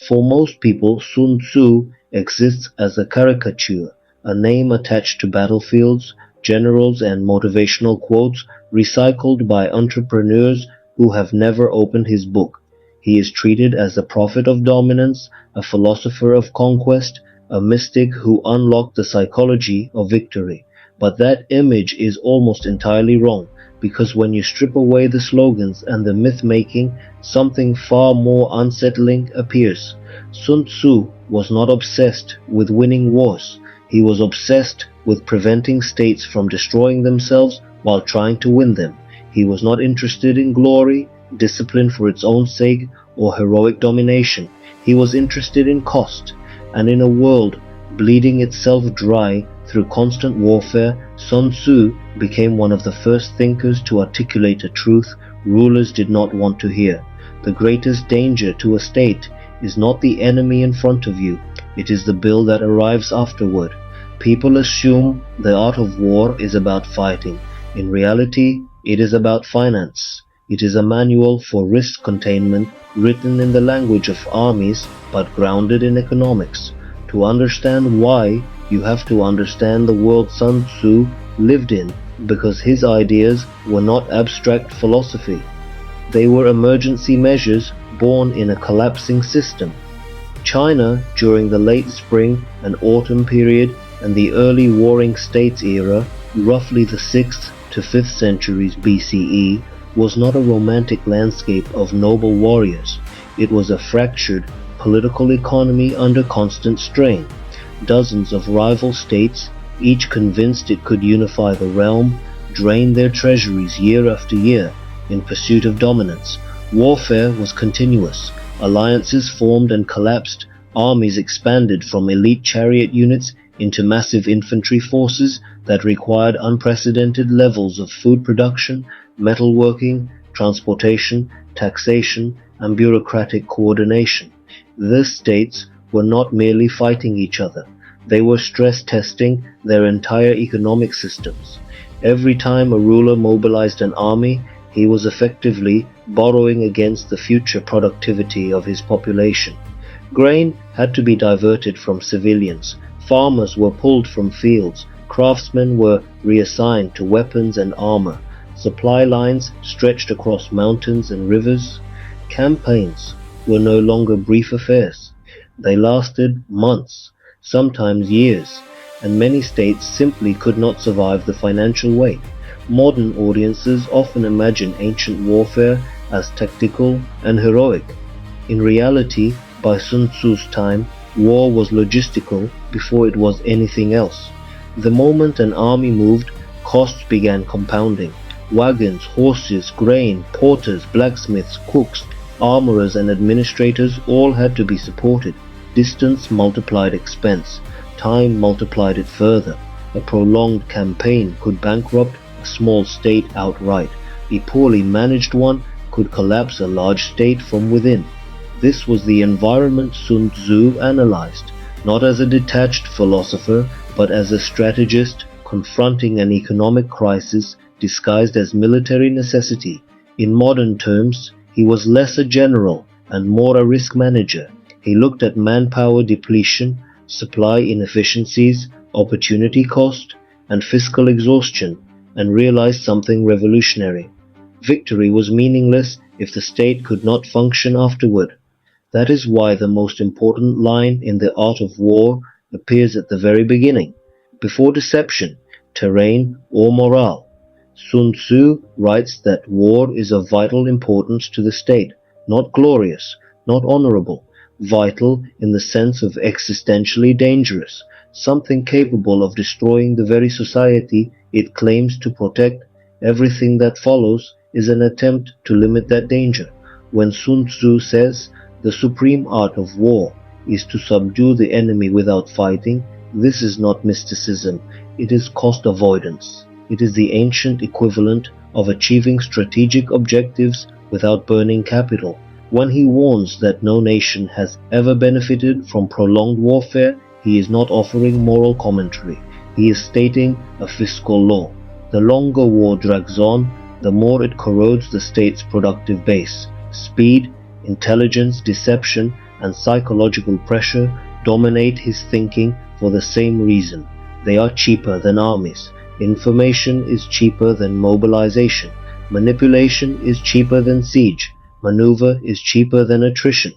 For most people, Sun Tzu exists as a caricature, a name attached to battlefields, generals and motivational quotes recycled by entrepreneurs who have never opened his book. He is treated as a prophet of dominance, a philosopher of conquest, a mystic who unlocked the psychology of victory. But that image is almost entirely wrong, because when you strip away the slogans and the myth-making, something far more unsettling appears. Sun Tzu was not obsessed with winning wars. He was obsessed with preventing states from destroying themselves while trying to win them. He was not interested in glory, discipline for its own sake, or heroic domination. He was interested in cost, and in a world bleeding itself dry through constant warfare, Sun Tzu became one of the first thinkers to articulate a truth rulers did not want to hear. The greatest danger to a state is not the enemy in front of you, it is the bill that arrives afterward. People assume the art of war is about fighting. In reality, it is about finance. It is a manual for risk containment written in the language of armies but grounded in economics. To understand why, you have to understand the world Sun Tzu lived in, because his ideas were not abstract philosophy. They were emergency measures born in a collapsing system. China, during the late spring and autumn period and the early warring states era, roughly the 6th to 5th centuries BCE, was not a romantic landscape of noble warriors. It was a fractured political economy under constant strain. Dozens of rival states, each convinced it could unify the realm, drained their treasuries year after year in pursuit of dominance. Warfare was continuous. Alliances formed and collapsed. Armies expanded from elite chariot units into massive infantry forces that required unprecedented levels of food production, metalworking, transportation, taxation, and bureaucratic coordination. These states were not merely fighting each other. They were stress testing their entire economic systems. Every time a ruler mobilized an army, he was effectively borrowing against the future productivity of his population. Grain had to be diverted from civilians. Farmers were pulled from fields. Craftsmen were reassigned to weapons and armor. Supply lines stretched across mountains and rivers. Campaigns were no longer brief affairs. They lasted months, sometimes years, and many states simply could not survive the financial weight. Modern audiences often imagine ancient warfare as tactical and heroic. In reality, by Sun Tzu's time, war was logistical before it was anything else. The moment an army moved, costs began compounding. Wagons, horses, grain, porters, blacksmiths, cooks, armorers and administrators all had to be supported. Distance multiplied expense. Time multiplied it further. A prolonged campaign could bankrupt a small state outright. A poorly managed one could collapse a large state from within. This was the environment Sun Tzu analyzed, not as a detached philosopher, but as a strategist confronting an economic crisis disguised as military necessity. In modern terms, he was less a general and more a risk manager. He looked at manpower depletion, supply inefficiencies, opportunity cost, and fiscal exhaustion, and realized something revolutionary. Victory was meaningless if the state could not function afterward. That is why the most important line in The Art of War appears at the very beginning, before deception, terrain, or morale. Sun Tzu writes that war is of vital importance to the state, not glorious, not honorable, vital in the sense of existentially dangerous, something capable of destroying the very society it claims to protect. Everything that follows is an attempt to limit that danger. When Sun Tzu says, "The supreme art of war is to subdue the enemy without fighting," this is not mysticism, it is cost avoidance. It is the ancient equivalent of achieving strategic objectives without burning capital. When he warns that no nation has ever benefited from prolonged warfare, he is not offering moral commentary. He is stating a fiscal law. The longer war drags on, the more it corrodes the state's productive base. Speed, intelligence, deception, and psychological pressure dominate his thinking for the same reason. They are cheaper than armies. Information is cheaper than mobilization. Manipulation is cheaper than siege. Maneuver is cheaper than attrition.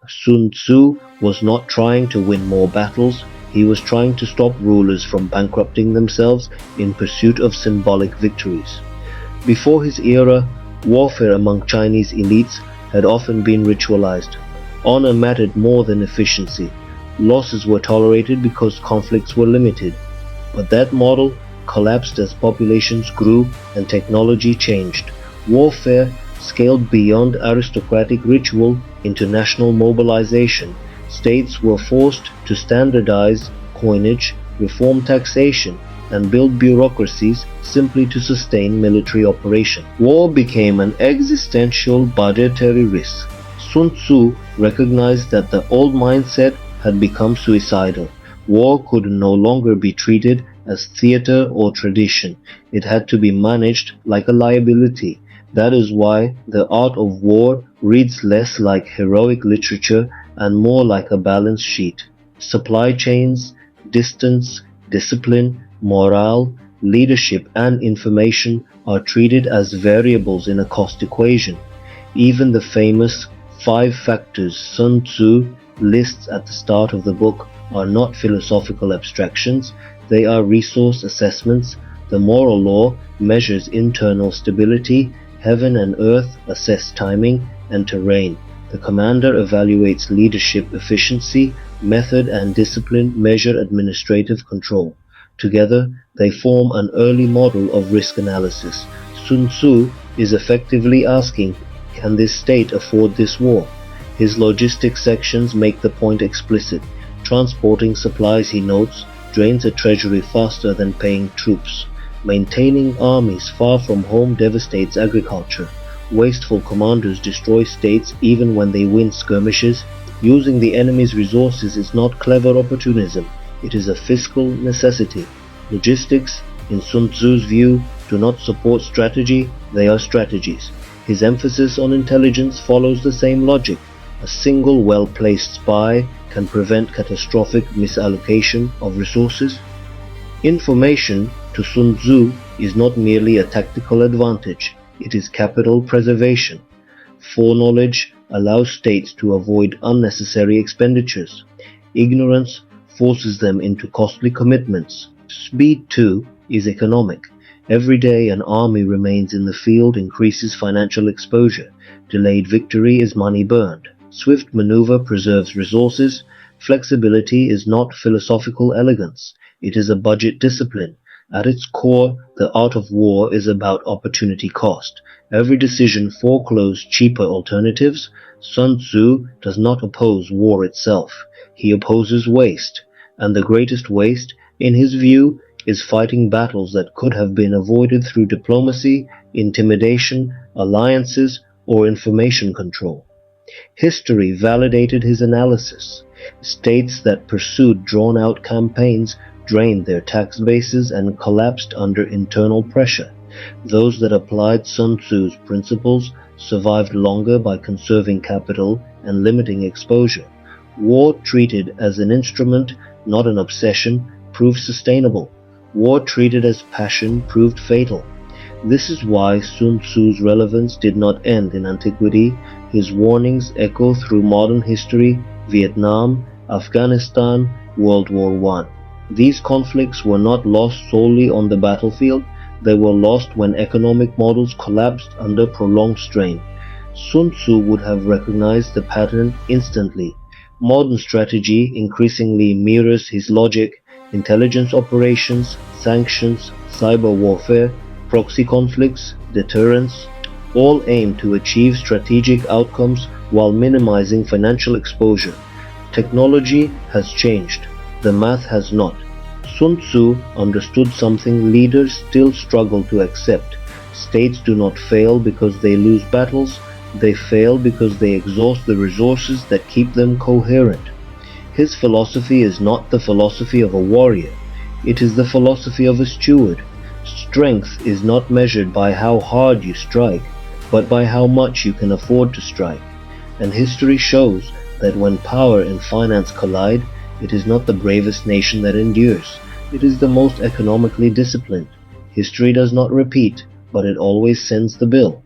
Sun Tzu was not trying to win more battles, he was trying to stop rulers from bankrupting themselves in pursuit of symbolic victories. Before his era, warfare among Chinese elites had often been ritualized. Honor mattered more than efficiency. Losses were tolerated because conflicts were limited. But that model collapsed as populations grew and technology changed. Warfare scaled beyond aristocratic ritual into national mobilization. States were forced to standardize coinage, reform taxation, and build bureaucracies simply to sustain military operation. War became an existential budgetary risk. Sun Tzu recognized that the old mindset had become suicidal. War could no longer be treated as theater or tradition. It had to be managed like a liability. That is why the art of war reads less like heroic literature and more like a balance sheet. Supply chains, distance, discipline, morale, leadership, and information are treated as variables in a cost equation. Even the famous 5 factors Sun Tzu lists at the start of the book are not philosophical abstractions, they are resource assessments. The moral law measures internal stability, heaven and earth assess timing and terrain. The commander evaluates leadership efficiency, method and discipline measure administrative control. Together, they form an early model of risk analysis. Sun Tzu is effectively asking, can this state afford this war? His logistics sections make the point explicit. Transporting supplies, he notes, drains a treasury faster than paying troops. Maintaining armies far from home devastates agriculture. Wasteful commanders destroy states even when they win skirmishes. Using the enemy's resources is not clever opportunism, it is a fiscal necessity. Logistics, in Sun Tzu's view, do not support strategy, they are strategies. His emphasis on intelligence follows the same logic. A single well-placed spy can prevent catastrophic misallocation of resources. Information, to Sun Tzu, is not merely a tactical advantage, it is capital preservation. Foreknowledge allows states to avoid unnecessary expenditures. Ignorance forces them into costly commitments. Speed, too, is economic. Every day an army remains in the field increases financial exposure. Delayed victory is money burned. Swift maneuver preserves resources. Flexibility is not philosophical elegance. It is a budget discipline. At its core, the art of war is about opportunity cost. Every decision forecloses cheaper alternatives. Sun Tzu does not oppose war itself. He opposes waste. And the greatest waste, in his view, is fighting battles that could have been avoided through diplomacy, intimidation, alliances, or information control. History validated his analysis. States that pursued drawn-out campaigns drained their tax bases and collapsed under internal pressure. Those that applied Sun Tzu's principles survived longer by conserving capital and limiting exposure. War treated as an instrument, not an obsession, proved sustainable. War treated as passion proved fatal. This is why Sun Tzu's relevance did not end in antiquity. His warnings echo through modern history, Vietnam, Afghanistan, World War I. These conflicts were not lost solely on the battlefield, they were lost when economic models collapsed under prolonged strain. Sun Tzu would have recognized the pattern instantly. Modern strategy increasingly mirrors his logic. Intelligence operations, sanctions, cyber warfare, proxy conflicts, deterrence, all aim to achieve strategic outcomes while minimizing financial exposure. Technology has changed, the math has not. Sun Tzu understood something leaders still struggle to accept. States do not fail because they lose battles, they fail because they exhaust the resources that keep them coherent. His philosophy is not the philosophy of a warrior, it is the philosophy of a steward. Strength is not measured by how hard you strike, but by how much you can afford to strike. And history shows that when power and finance collide, it is not the bravest nation that endures. It is the most economically disciplined. History does not repeat, but it always sends the bill.